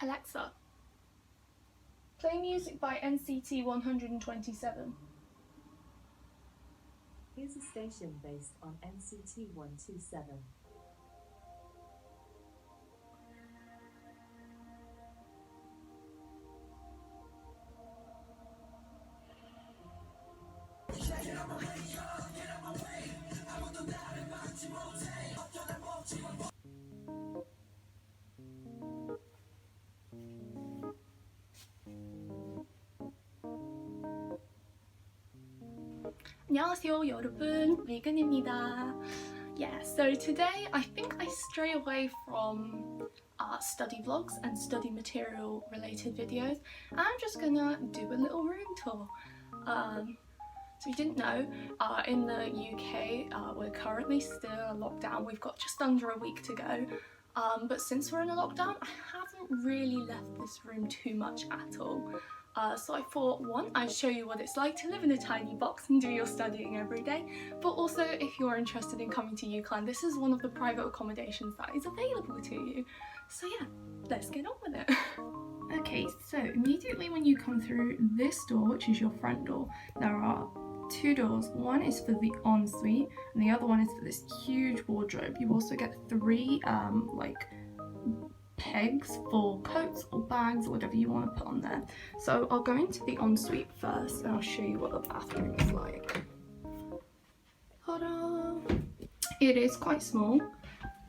Alexa, play music by NCT 127. Here's a station based on NCT 127. 안녕하세요 여러분, Regan입니다. Yeah, so today I think I stray away from study vlogs and study material related videos. I'm just gonna do a little room tour. So you didn't know, in the UK we're currently still in a lockdown. We've got just under a week to go. But since we're in a lockdown, I haven't really left this room too much at all. So I thought, one, I'd show you what it's like to live in a tiny box and do your studying every day, but also if you're interested in coming to UCLan, this is one of the private accommodations that is available to you. So yeah, let's get on with it. Okay, so immediately when you come through this door, which is your front door, there are two doors. One is for the ensuite and the other one is for this huge wardrobe. You also get three like pegs for coats or bags or whatever you want to put on there. So I'll go into the ensuite first and I'll show you what the bathroom is like. Ta-da! It is quite small,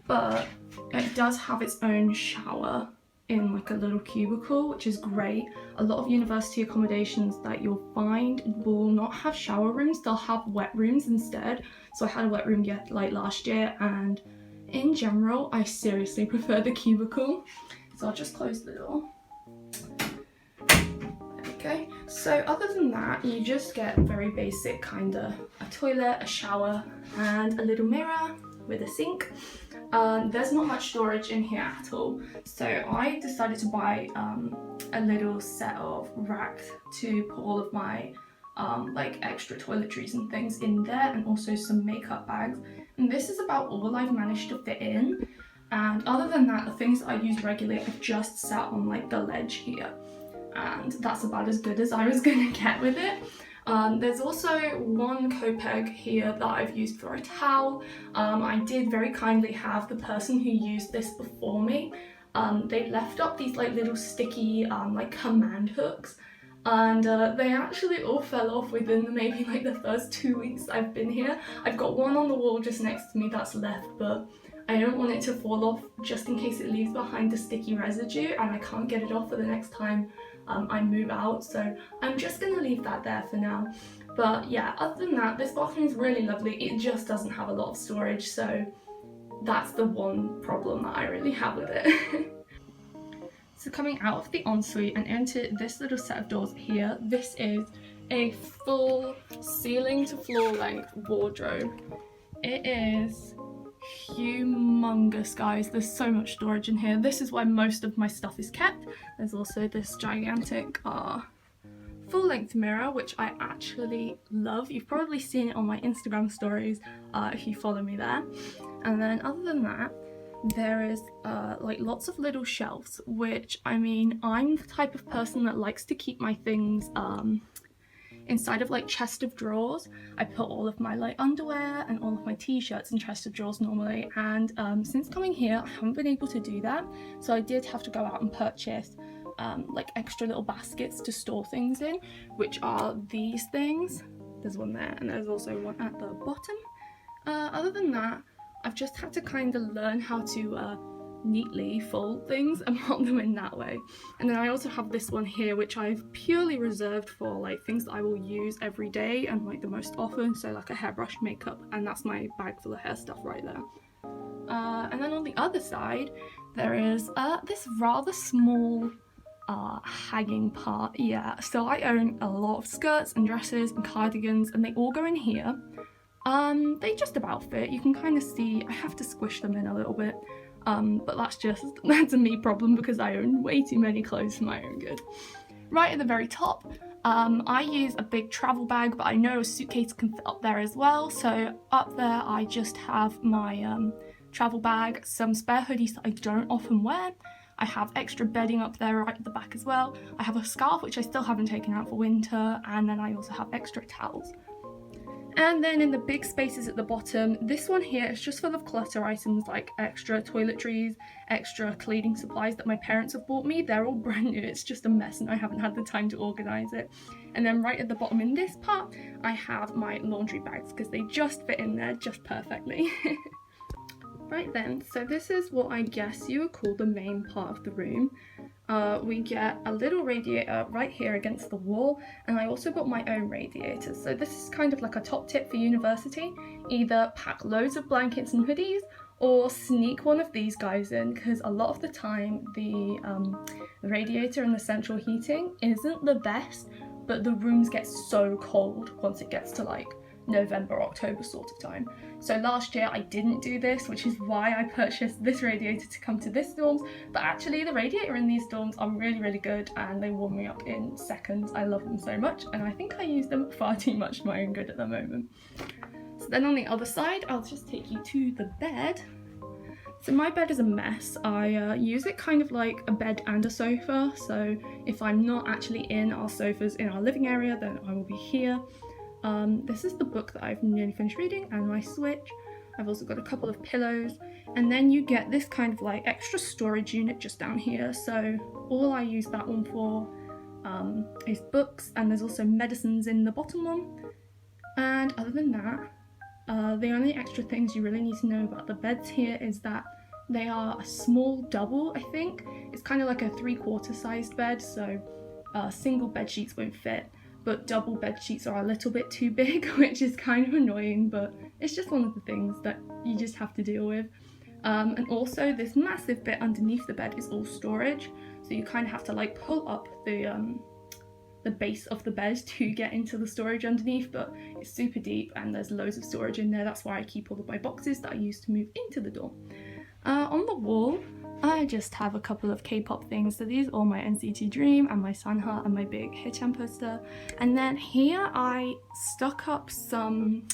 but it does have its own shower in like a little cubicle, which is great. A lot of university accommodations that you'll find will not have shower rooms, they'll have wet rooms instead. So I had a wet room like last year, and in general I seriously prefer the cubicle. So I'll just close the door. There we go. So other than that, you just get very basic kinda a toilet, a shower, and a little mirror with a sink. There's not much storage in here at all, so I decided to buy a little set of racks to put all of my like extra toiletries and things in there, and also some makeup bags. And this is about all I've managed to fit in, and other than that, the things that I use regularly I've just sat on like the ledge here, and that's about as good as I was gonna get with it. There's also one coat peg here that I've used for a towel. I did very kindly have the person who used this before me, they left up these like little sticky like command hooks, and they actually all fell off within maybe like the first 2 weeks I've been here. I've got one on the wall just next to me that's left, but I don't want it to fall off just in case it leaves behind a sticky residue and I can't get it off for the next time I move out, so I'm just gonna leave that there for now. But yeah, other than that, this bathroom is really lovely. It just doesn't have a lot of storage, so that's the one problem that I really have with it. So coming out of the ensuite and into this little set of doors here, this is a full ceiling to floor length wardrobe. It is humongous, guys. There's so much storage in here. This is where most of my stuff is kept. There's also this gigantic full-length mirror, which I actually love. You've probably seen it on my Instagram stories if you follow me there. And then other than that, there is like lots of little shelves, which, I mean, I'm the type of person that likes to keep my things inside of like chest of drawers. I put all of my like underwear and all of my t-shirts in chest of drawers normally, and since coming here I haven't been able to do that, so I did have to go out and purchase like extra little baskets to store things in, which are these things. There's one there and there's also one at the bottom. Other than that, I've just had to kind of learn how to neatly fold things and put them in that way. And then I also have this one here, which I've purely reserved for like things that I will use every day and like the most often, so like a hairbrush, makeup, and that's my bag full of hair stuff right there. And then on the other side there is this rather small hanging part. Yeah, so I own a lot of skirts and dresses and cardigans, and they all go in here. They just about fit. You can kind of see I have to squish them in a little bit, but that's a me problem because I own way too many clothes for my own good. Right at the very top, I use a big travel bag, but I know a suitcase can fit up there as well, so up there I just have my travel bag, some spare hoodies that I don't often wear, I have extra bedding up there right at the back as well. I have a scarf which I still haven't taken out for winter, and then I also have extra towels. And then in the big spaces at the bottom, this one here is just full of clutter items like extra toiletries, extra cleaning supplies that my parents have bought me. They're all brand new, it's just a mess and I haven't had the time to organise it. And then right at the bottom in this part, I have my laundry bags because they just fit in there just perfectly. Right then, so this is what I guess you would call the main part of the room. We get a little radiator right here against the wall, and I also got my own radiator. So this is kind of like a top tip for university. Either pack loads of blankets and hoodies or sneak one of these guys in, because a lot of the time the radiator and the central heating isn't the best, but the rooms get so cold once it gets to like November, October sort of time. So last year I didn't do this, which is why I purchased this radiator to come to this dorms, but actually the radiator in these dorms are really good and they warm me up in seconds. I love them so much and I think I use them far too much for my own good at the moment. So then on the other side, I'll just take you to the bed. So my bed is a mess. I use it kind of like a bed and a sofa, so if I'm not actually in our sofas in our living area, then I will be here. This is the book that I've nearly finished reading and my Switch. I've also got a couple of pillows, and then you get this kind of like extra storage unit just down here. So all I use that one for is books, and there's also medicines in the bottom one. And other than that, the only extra things you really need to know about the beds here is that they are a small double, I think. It's kind of like a 3/4 sized bed, so single bed sheets won't fit. But double bed sheets are a little bit too big, which is kind of annoying, but it's just one of the things that you just have to deal with. And also this massive bit underneath the bed is all storage, so you kind of have to like pull up the base of the bed to get into the storage underneath, but it's super deep and there's loads of storage in there. That's why I keep all of my boxes that I use to move into the dorm. On the wall, I just have a couple of K-pop things. So these are my NCT Dream and my Sanha and my big Hichan poster. And then here I stuck up some,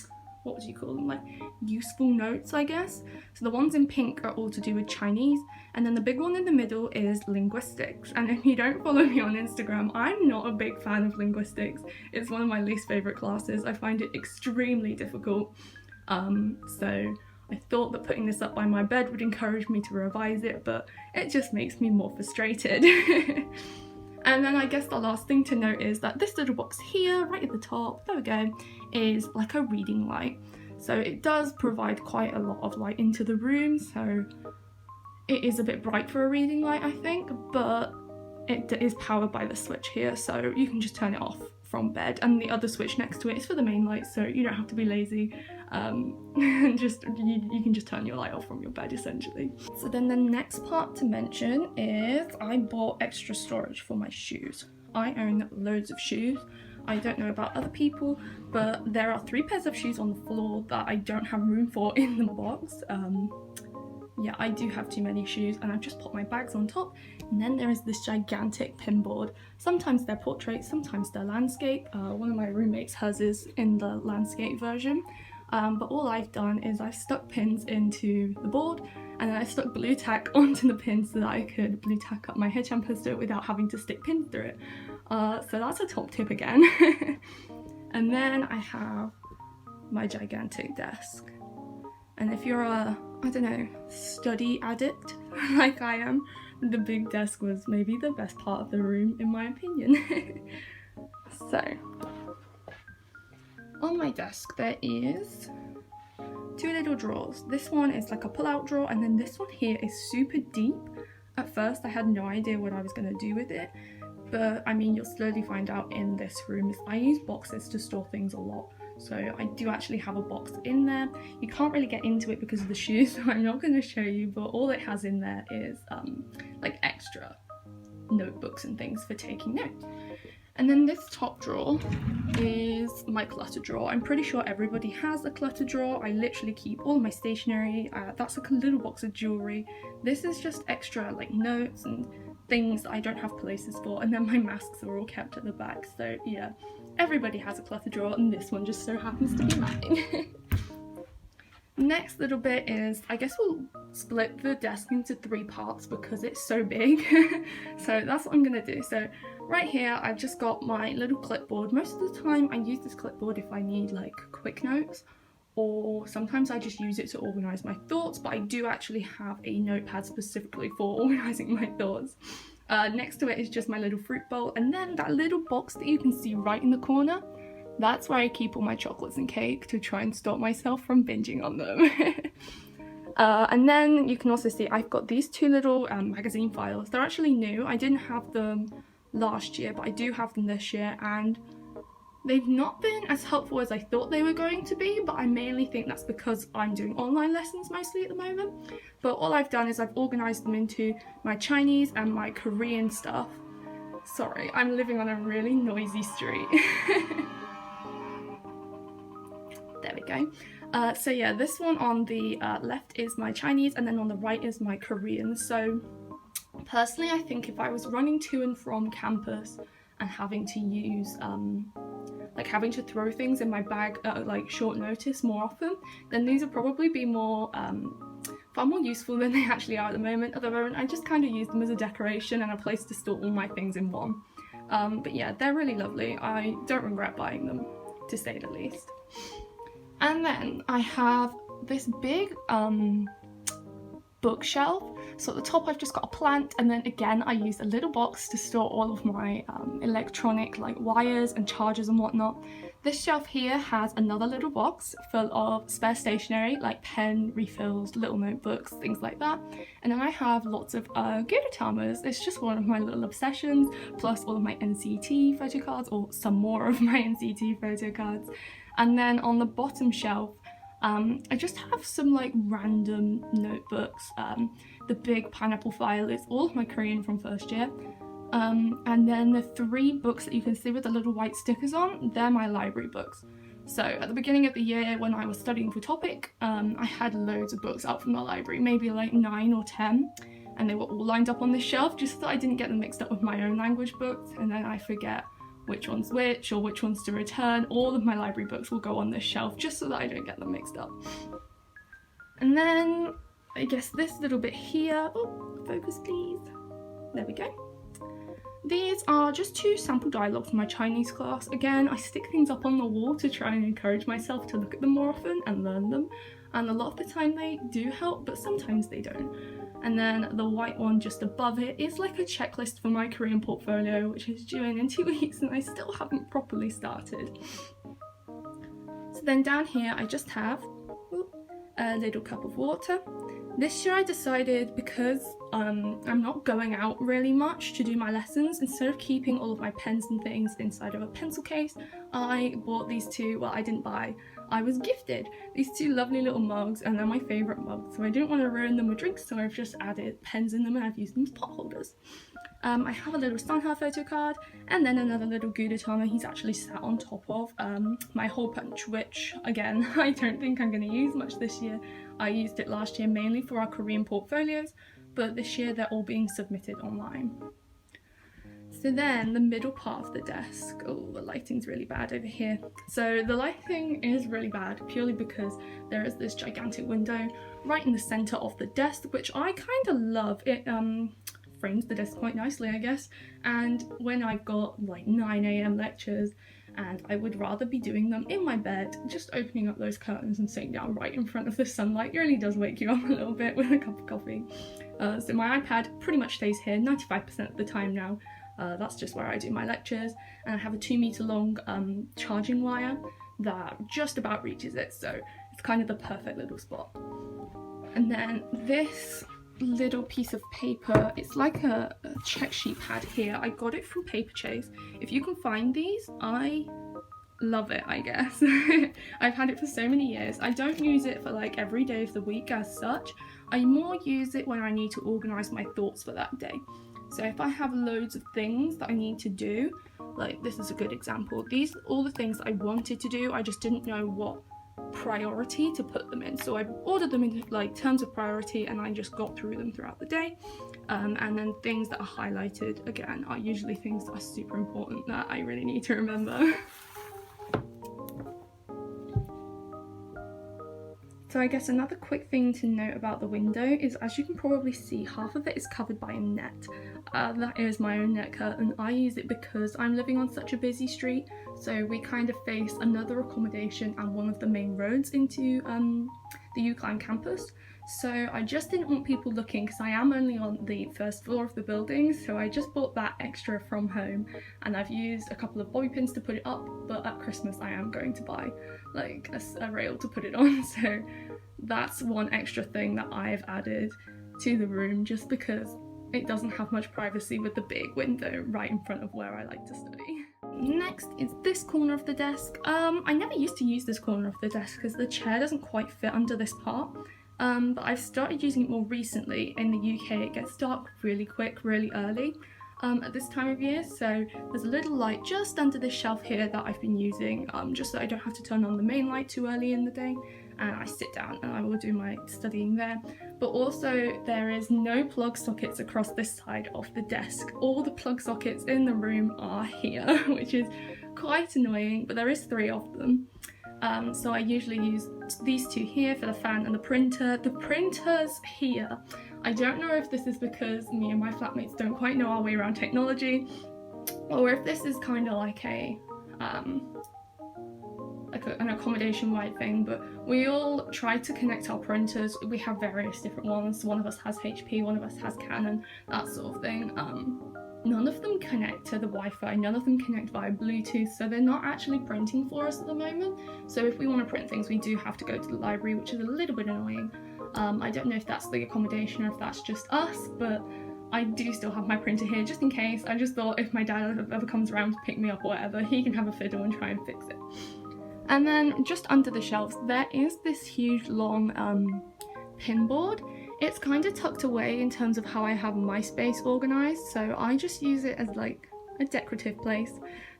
what would you call them, like useful notes, I guess. So the ones in pink are all to do with Chinese, and then the big one in the middle is linguistics. And if you don't follow me on Instagram, I'm not a big fan of linguistics. It's one of my least favorite classes. I find it extremely difficult. So I thought that putting this up by my bed would encourage me to revise it, but it just makes me more frustrated. And then I guess the last thing to note is that this little box here, right at the top, there we go, is like a reading light. So it does provide quite a lot of light into the room, so it is a bit bright for a reading light, I think, but it is powered by the switch here, so you can just turn it off from bed, and the other switch next to it is for the main light, so you don't have to be lazy. You can just turn your light off from your bed essentially. So then the next part to mention is I bought extra storage for my shoes. I own loads of shoes. I don't know about other people, but there are 3 pairs of shoes on the floor that I don't have room for in the box. Yeah, I do have too many shoes, and I've just put my bags on top. And then there is this gigantic pin board. Sometimes they're portraits, sometimes they're landscape. One of my roommates, hers is in the landscape version. But all I've done is I've stuck pins into the board, and then I stuck blue tack onto the pins so that I could blue tack up my Hichan poster without having to stick pins through it. So that's a top tip again. And then I have my gigantic desk. And if you're a, I don't know, study addict like I am, the big desk was maybe the best part of the room in my opinion. So, on my desk there is 2 little drawers. This one is like a pull-out drawer, and then this one here is super deep. At first I had no idea what I was going to do with it, but I mean, you'll slowly find out in this room. I use boxes to store things a lot. So I do actually have a box in there. You can't really get into it because of the shoes, so I'm not going to show you, but all it has in there is like extra notebooks and things for taking notes. And then this top drawer is my clutter drawer. I'm pretty sure everybody has a clutter drawer. I literally keep all of my stationery. That's like a little box of jewellery. This is just extra like notes and things that I don't have places for, and then my masks are all kept at the back. So yeah, everybody has a clutter drawer, and this one just so happens to be mine. Next little bit is, I guess we'll split the desk into 3 parts because it's so big. So that's what I'm gonna do. So right here, I've just got my little clipboard. Most of the time I use this clipboard if I need like quick notes, or sometimes I just use it to organize my thoughts, but I do actually have a notepad specifically for organizing my thoughts. Next to it is just my little fruit bowl, and then that little box that you can see right in the corner, that's where I keep all my chocolates and cake to try and stop myself from binging on them. And then you can also see I've got these 2 little magazine files. They're actually new. I didn't have them last year, but I do have them this year, and they've not been as helpful as I thought they were going to be, but I mainly think that's because I'm doing online lessons mostly at the moment. But all I've done is I've organised them into my Chinese and my Korean stuff. Sorry, I'm living on a really noisy street. There we go. So yeah, this one on the left is my Chinese, and then on the right is my Korean. So personally, I think if I was running to and from campus and having to use like having to throw things in my bag at like short notice more often, then these would probably be more far more useful than they actually are at the moment. At the moment, I just kind of use them as a decoration and a place to store all my things in one. But yeah, they're really lovely. I don't regret buying them, to say the least. And then I have this big bookshelf. So at the top I've just got a plant, and then again I use a little box to store all of my electronic like wires and chargers and whatnot. This shelf here has another little box full of spare stationery like pen refills, little notebooks, things like that. And then I have lots of Gudatamas. It's just one of my little obsessions, plus all of my NCT photo cards, or some more of my NCT photo cards. And then on the bottom shelf, I just have some like random notebooks. The big pineapple file is all of my Korean from first year. And then the 3 books that you can see with the little white stickers on, they're my library books. So at the beginning of the year when I was studying for topic, I had loads of books out from the library, maybe like 9 or 10. And they were all lined up on this shelf just so that I didn't get them mixed up with my own language books, and then I forget which one's which or which ones to return. All of my library books will go on this shelf just so that I don't get them mixed up. And then I guess this little bit here, oh, focus please, there we go. These are just 2 sample dialogues from my Chinese class. Again, I stick things up on the wall to try and encourage myself to look at them more often and learn them, and a lot of the time they do help, but sometimes they don't. And then the white one just above it is like a checklist for my Korean portfolio, which is due in 2 weeks and I still haven't properly started. So then down here I just have a little cup of water. This year I decided, because I'm not going out really much to do my lessons, instead of keeping all of my pens and things inside of a pencil case, I bought these 2, well I didn't buy, I was gifted these 2 lovely little mugs, and they're my favourite mugs, so I didn't want to ruin them with drinks, so I've just added pens in them and I've used them as pot holders. I have a little Sanha photo card, and then another little Gudetama he's actually sat on top of my hole punch, which again I don't think I'm going to use much this year. I used it last year mainly for our Korean portfolios, but this year they're all being submitted online. So then the middle part of the desk, oh, the lighting's really bad over here. So the lighting is really bad purely because there is this gigantic window right in the center of the desk, which I kind of love. It frames the desk quite nicely, I guess. And when I've got like 9 AM lectures and I would rather be doing them in my bed, just opening up those curtains and sitting down right in front of the sunlight really does wake you up a little bit with a cup of coffee. So my iPad pretty much stays here 95% of the time now. That's just where I do my lectures, and I have a 2-meter long charging wire that just about reaches it, so it's kind of the perfect little spot. And then this little piece of paper, it's like a check sheet pad here. I got it from Paper Chase. If you can find these, I love it, I guess. I've had it for so many years. I don't use it for like every day of the week as such. I more use it when I need to organise my thoughts for that day. So if I have loads of things that I need to do, like this is a good example. These are all the things that I wanted to do, I just didn't know what priority to put them in. So I ordered them in like terms of priority, and I just got through them throughout the day. And then things that are highlighted, again, are usually things that are super important that I really need to remember. So I guess another quick thing to note about the window is, as you can probably see, half of it is covered by a net. That is my own net curtain. I use it because I'm living on such a busy street, so we kind of face another accommodation and one of the main roads into the UCLan campus. So I just didn't want people looking, because I am only on the first floor of the building, so I just bought that extra from home, and I've used a couple of bobby pins to put it up, but at Christmas I am going to buy like a rail to put it on, so that's one extra thing that I've added to the room, just because it doesn't have much privacy with the big window right in front of where I like to study. Next is this corner of the desk. I never used to use this corner of the desk because the chair doesn't quite fit under this part. But I've started using it more recently. In the UK it gets dark really quick, really early at this time of year, so there's a little light just under this shelf here that I've been using, just so I don't have to turn on the main light too early in the day, and I sit down and I will do my studying there. But also there is no plug sockets across this side of the desk. All the plug sockets in the room are here, which is quite annoying, but there is 3 of them. So I usually use these 2 here for the fan and the printer. The printer's here. I don't know if this is because me and my flatmates don't quite know our way around technology, or if this is kind of like an accommodation-wide thing, but we all try to connect our printers. We have various different ones. One of us has HP, one of us has Canon, that sort of thing. None of them connect to the Wi-Fi, none of them connect via Bluetooth, so they're not actually printing for us at the moment. So if we want to print things, we do have to go to the library, which is a little bit annoying. I don't know if that's the accommodation or if that's just us, but I do still have my printer here just in case. I just thought if my dad ever comes around to pick me up or whatever, he can have a fiddle and try and fix it. And then just under the shelves, there is this huge long pin board. It's kind of tucked away in terms of how I have my space organised, so I just use it as like a decorative place.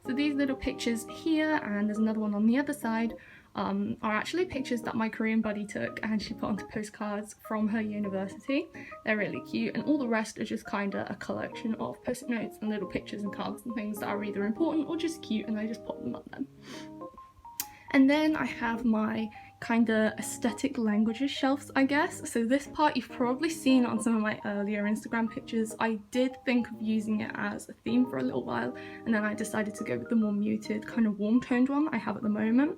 So these little pictures here, and there's another one on the other side, are actually pictures that my Korean buddy took and she put onto postcards from her university. They're really cute, and all the rest are just kind of a collection of post-it notes and little pictures and cards and things that are either important or just cute, and I just pop them up then. And then I have my kind of aesthetic languages shelves, I guess. So this part you've probably seen on some of my earlier Instagram pictures. I did think of using it as a theme for a little while, and then I decided to go with the more muted, kind of warm-toned one I have at the moment.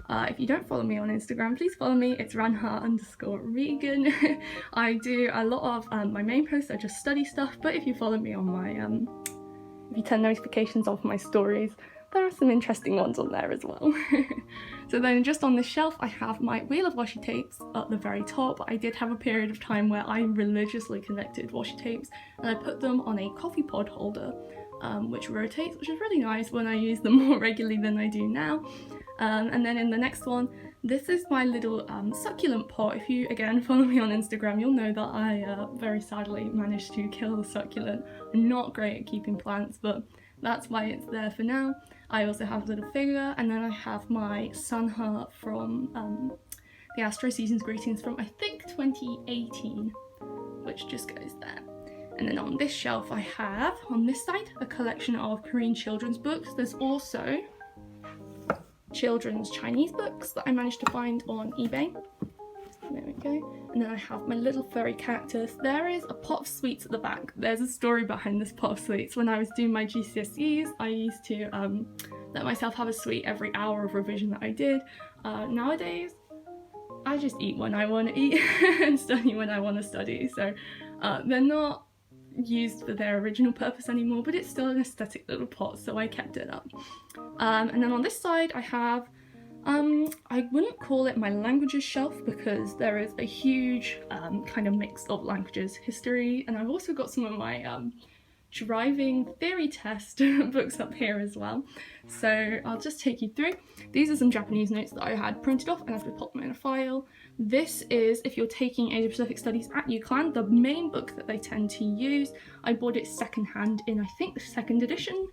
If you don't follow me on Instagram, please follow me. It's ranha_Regan. I do a lot of my main posts are just study stuff, but if you follow me on my if you turn notifications off my stories, there are some interesting ones on there as well. So then just on the shelf I have my wheel of washi tapes at the very top. I did have a period of time where I religiously collected washi tapes, and I put them on a coffee pod holder, which rotates, which is really nice when I use them more regularly than I do now. And then in the next one, this is my little succulent pot. If you again follow me on Instagram, you'll know that I very sadly managed to kill the succulent. I'm not great at keeping plants, but that's why it's there for now. I also have a little figure, and then I have my sun heart from the Astro Seasons Greetings from I think 2018, which just goes there. And then on this shelf I have, on this side, a collection of Korean children's books. There's also children's Chinese books that I managed to find on eBay. There we go. And then I have my little furry cactus. There is a pot of sweets at the back. There's a story behind this pot of sweets. When I was doing my GCSEs, I used to let myself have a sweet every hour of revision that I did. Nowadays, I just eat when I want to eat and study when I want to study. So they're not used for their original purpose anymore, but it's still an aesthetic little pot, so I kept it up. And then on this side I have I wouldn't call it my languages shelf because there is a huge kind of mix of languages history, and I've also got some of my driving theory test books up here as well. So I'll just take you through. These are some Japanese notes that I had printed off and I've just popped them in a file. This is if you're taking Asia Pacific Studies at UCLan, the main book that they tend to use. I bought it secondhand in I think the 2nd edition.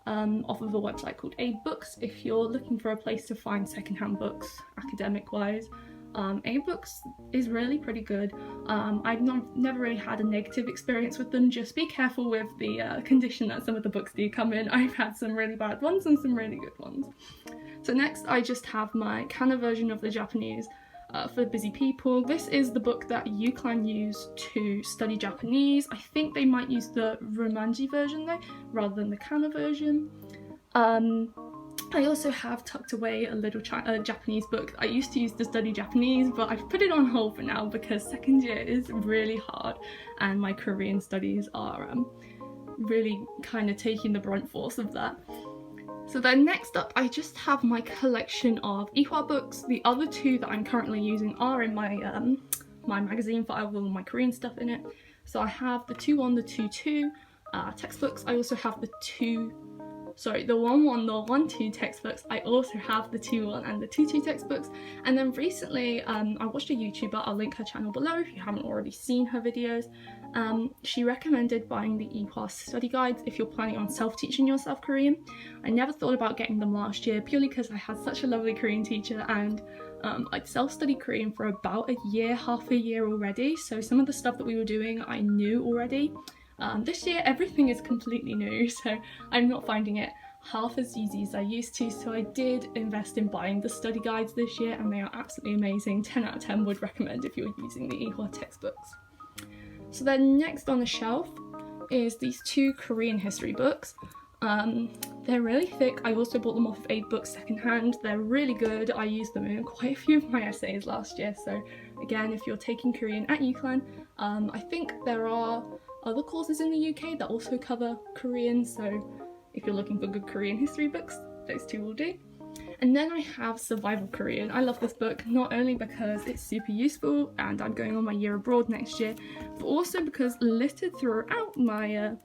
Off of a website called ABooks. If you're looking for a place to find secondhand books, academic wise, ABooks is really pretty good. I've never really had a negative experience with them. Just be careful with the condition that some of the books do come in. I've had some really bad ones and some really good ones. So next I just have my Kana version of the Japanese for busy people. This is the book that UCLan use to study Japanese. I think they might use the Romanji version though, rather than the Kana version. I also have tucked away a little Japanese book I used to use to study Japanese, but I've put it on hold for now because second year is really hard and my Korean studies are really kind of taking the brunt force of that. So then next up, I just have my collection of Ihwa books. The other two that I'm currently using are in my my magazine file with all my Korean stuff in it. So I have the 2-1, the 2-2 textbooks. I also have the 1-1, the 1-2 textbooks. I also have the 2-1 and the 2-2 textbooks. And then recently, I watched a YouTuber, I'll link her channel below if you haven't already seen her videos. She recommended buying the Ihwa study guides if you're planning on self-teaching yourself Korean. I never thought about getting them last year purely because I had such a lovely Korean teacher, and I'd self-studied Korean for about half a year already, so some of the stuff that we were doing I knew already. This year everything is completely new, so I'm not finding it half as easy as I used to, so I did invest in buying the study guides this year and they are absolutely amazing. 10 out of 10 would recommend if you're using the Ihwa textbooks. So then next on the shelf is these 2 Korean history books. They're really thick. I also bought them off of 8 books secondhand. They're really good. I used them in quite a few of my essays last year, so again, if you're taking Korean at UCLan, I think there are other courses in the UK that also cover Korean, so if you're looking for good Korean history books, those 2 will do. And then I have Survival Korean. I love this book not only because it's super useful and I'm going on my year abroad next year, but also because littered throughout my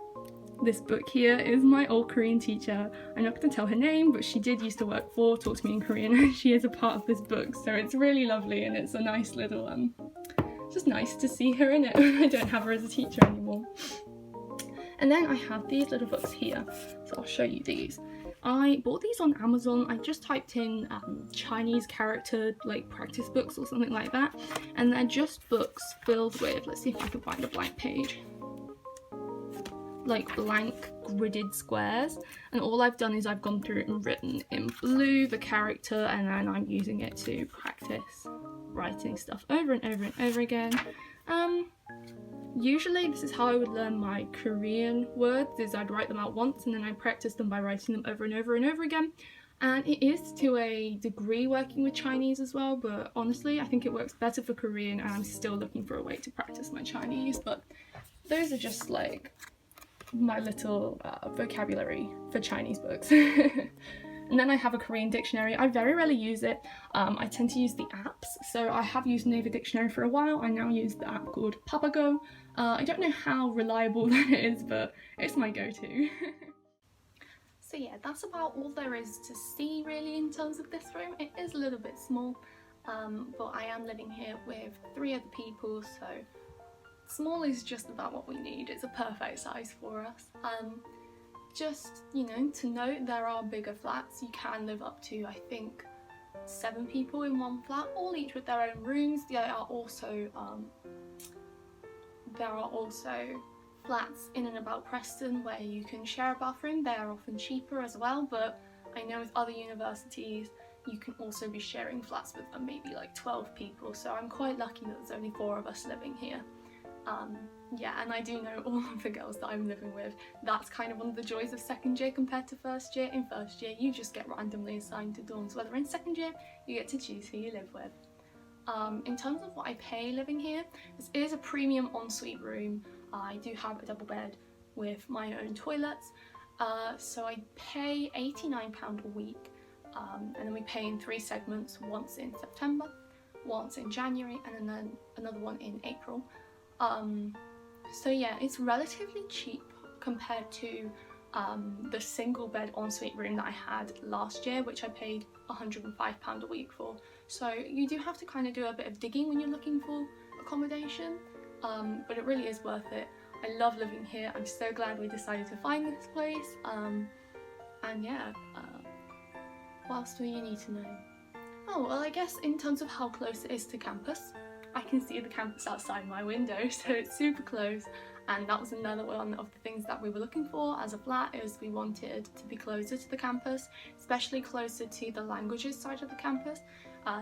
this book here is my old Korean teacher. I'm not going to tell her name, but she did used to work for Talk to Me in Korean and she is a part of this book, so it's really lovely and it's a nice little it's just nice to see her in it. I don't have her as a teacher anymore. And then I have these little books here, so I'll show you these. I bought these on Amazon. I just typed in Chinese character like practice books or something like that, and they're just books filled with, let's see if I can find a blank page, like blank gridded squares, and all I've done is I've gone through and written in blue the character, and then I'm using it to practice writing stuff over and over and over again. Usually this is how I would learn my Korean words, is I'd write them out once and then I'd practice them by writing them over and over and over again. And it is to a degree working with Chinese as well, but honestly I think it works better for Korean and I'm still looking for a way to practice my Chinese. But those are just like my little vocabulary for Chinese books. And then I have a Korean dictionary. I very rarely use it. I tend to use the apps. So I have used Naver Dictionary for a while. I now use the app called Papago. I don't know how reliable that is, but it's my go-to. So yeah, that's about all there is to see really in terms of this room. It is a little bit small, but I am living here with 3 other people, so small is just about what we need. It's a perfect size for us. Just, you know, to note, there are bigger flats. You can live up to, I think, 7 people in one flat, all each with their own rooms. There are also flats in and about Preston where you can share a bathroom. They are often cheaper as well, but I know with other universities you can also be sharing flats with maybe like 12 people, so I'm quite lucky that there's only 4 of us living here. Yeah, and I do know all of the girls that I'm living with. That's kind of one of the joys of second year compared to first year. In first year, you just get randomly assigned to dorms, whether in second year, you get to choose who you live with. In terms of what I pay living here, this is a premium ensuite room. I do have a double bed with my own toilets, so I pay £89 a week, and then we pay in 3 segments, once in September, once in January, and then another one in April. So yeah, it's relatively cheap compared to the single bed ensuite room that I had last year, which I paid £105 a week for. So you do have to kind of do a bit of digging when you're looking for accommodation, but it really is worth it. I love living here. I'm so glad we decided to find this place. And yeah, what else do you need to know? Oh, well, I guess in terms of how close it is to campus, I can see the campus outside my window, so it's super close, and that was another one of the things that we were looking for as a flat, is we wanted to be closer to the campus, especially closer to the languages side of the campus.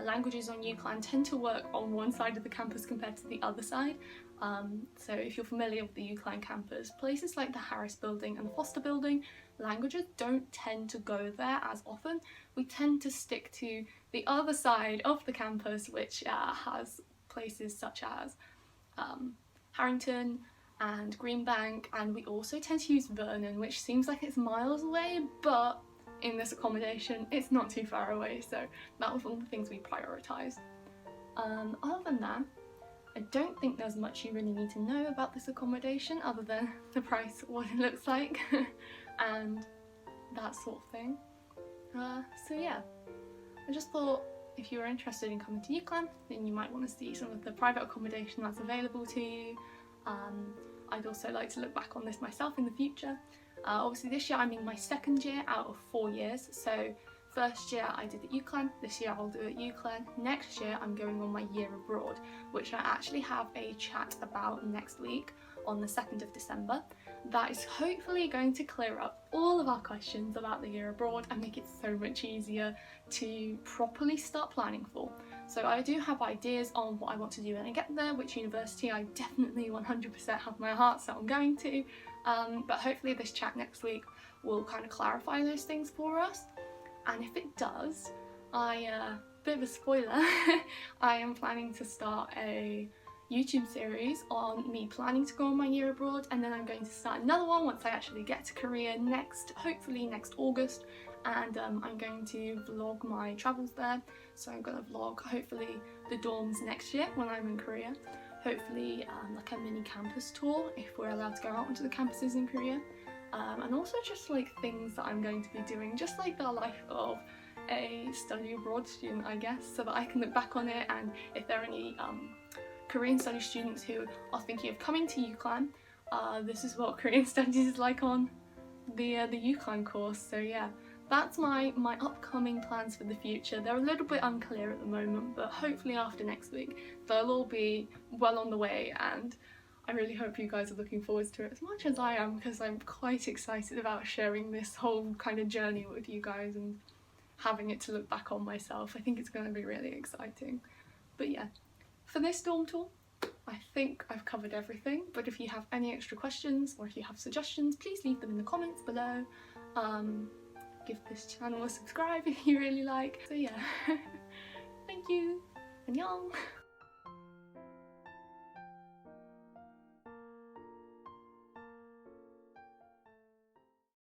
languages on UCLan tend to work on one side of the campus compared to the other side. So if you're familiar with the UCLan campus, places like the Harris building and the Foster building, languages don't tend to go there as often. We tend to stick to the other side of the campus, which has places such as Harrington and Greenbank, and we also tend to use Vernon, which seems like it's miles away, but in this accommodation it's not too far away, so that was one of the things we prioritised. Other than that, I don't think there's much you really need to know about this accommodation other than the price, what it looks like, and that sort of thing. So yeah, I just thought if you were interested in coming to UCLan, then you might want to see some of the private accommodation that's available to you. I'd also like to look back on this myself in the future. Obviously this year I'm in my second year out of 4 years, so first year I did at UCLan, this year I'll do at UCLan, next year I'm going on my year abroad, which I actually have a chat about next week on the 2nd of December. That is hopefully going to clear up all of our questions about the year abroad and make it so much easier to properly start planning for. So I do have ideas on what I want to do when I get there, which university I definitely 100% have my heart set on going to, but hopefully this chat next week will kind of clarify those things for us. And if it does, bit of a spoiler, I am planning to start a YouTube series on me planning to go on my year abroad, and then I'm going to start another one once I actually get to Korea hopefully next August, and I'm going to vlog my travels there. So I'm going to vlog hopefully the dorms next year when I'm in Korea, hopefully like a mini campus tour if we're allowed to go out onto the campuses in Korea, and also just like things that I'm going to be doing, just like the life of a study abroad student, I guess, so that I can look back on it. And if there are any Korean studies students who are thinking of coming to UCLan, this is what Korean studies is like on the UCLan course. So yeah, that's my upcoming plans for the future. They're a little bit unclear at the moment, but hopefully after next week they'll all be well on the way, and I really hope you guys are looking forward to it as much as I am, because I'm quite excited about sharing this whole kind of journey with you guys and having it to look back on myself. I think it's going to be really exciting. But yeah, for this dorm tour, I think I've covered everything, but if you have any extra questions or if you have suggestions, please leave them in the comments below. Give this channel a subscribe if you really like. So yeah, thank you, annyeong!